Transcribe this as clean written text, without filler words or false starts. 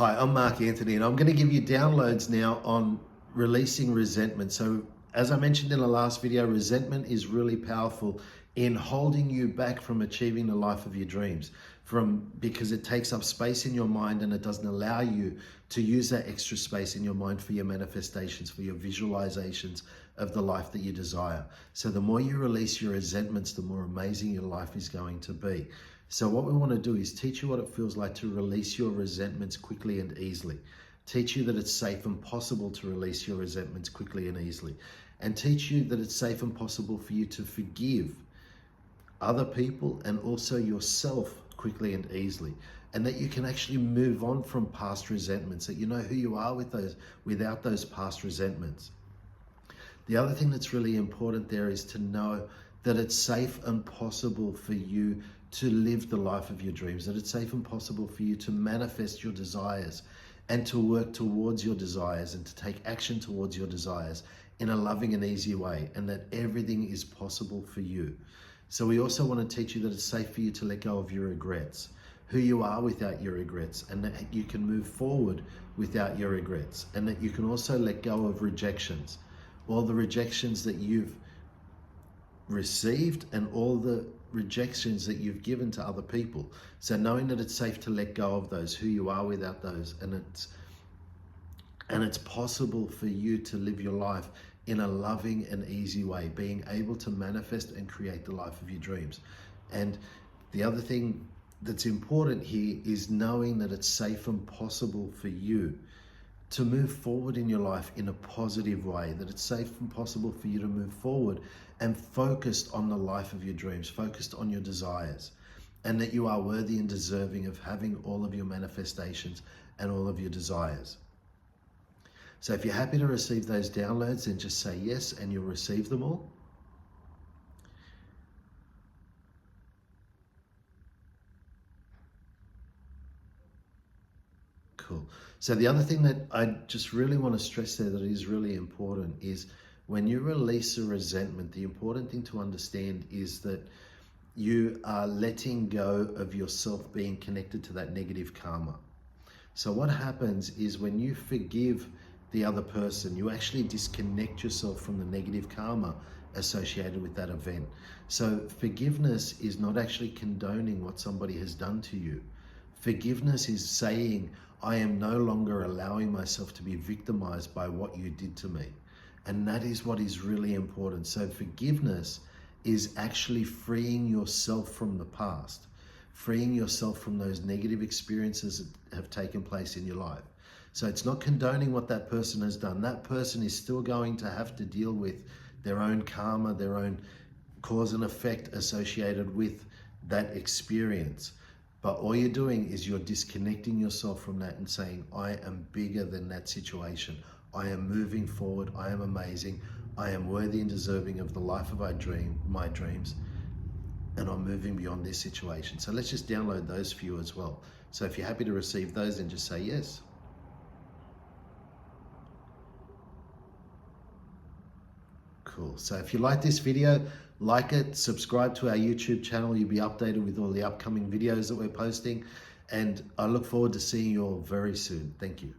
Hi, I'm Mark Anthony, and I'm going to give you downloads now on releasing resentment. So as I mentioned in the last video, resentment is really powerful in holding you back from achieving the life of your dreams, because it takes up space in your mind and it doesn't allow you to use that extra space in your mind for your manifestations, for your visualizations of the life that you desire. So the more you release your resentments, the more amazing your life is going to be. So what we want to do is teach you what it feels like to release your resentments quickly and easily. Teach you that it's safe and possible to release your resentments quickly and easily. And teach you that it's safe and possible for you to forgive other people and also yourself quickly and easily. And that you can actually move on from past resentments, that you know who you are without those past resentments. The other thing that's really important there is to know that it's safe and possible for you to live the life of your dreams, that it's safe and possible for you to manifest your desires and to work towards your desires and to take action towards your desires in a loving and easy way, and that everything is possible for you. So we also want to teach you that it's safe for you to let go of your regrets, who you are without your regrets, and that you can move forward without your regrets, and that you can also let go of rejections, all the rejections that you've received and all the rejections that you've given to other people. So knowing that it's safe to let go of those, who you are without those, and it's possible for you to live your life in a loving and easy way, being able to manifest and create the life of your dreams. And the other thing that's important here is knowing that it's safe and possible for you to move forward in your life in a positive way, that it's safe and possible for you to move forward and focused on the life of your dreams, focused on your desires, and that you are worthy and deserving of having all of your manifestations and all of your desires. So if you're happy to receive those downloads, then just say yes and you'll receive them all. Cool. So the other thing that I just really want to stress there that is really important is when you release a resentment, the important thing to understand is that you are letting go of yourself being connected to that negative karma. So what happens is when you forgive the other person, you actually disconnect yourself from the negative karma associated with that event. So forgiveness is not actually condoning what somebody has done to you. Forgiveness is saying, I am no longer allowing myself to be victimized by what you did to me. And that is what is really important. So forgiveness is actually freeing yourself from the past, freeing yourself from those negative experiences that have taken place in your life. So it's not condoning what that person has done. That person is still going to have to deal with their own karma, their own cause and effect associated with that experience. But all you're doing is you're disconnecting yourself from that and saying, I am bigger than that situation. I am moving forward. I am amazing. I am worthy and deserving of the life of my dreams. And I'm moving beyond this situation. So let's just download those for you as well. So if you're happy to receive those, then just say yes. Cool. So if you like this video, like it, subscribe to our YouTube channel. You'll be updated with all the upcoming videos that we're posting. And I look forward to seeing you all very soon. Thank you.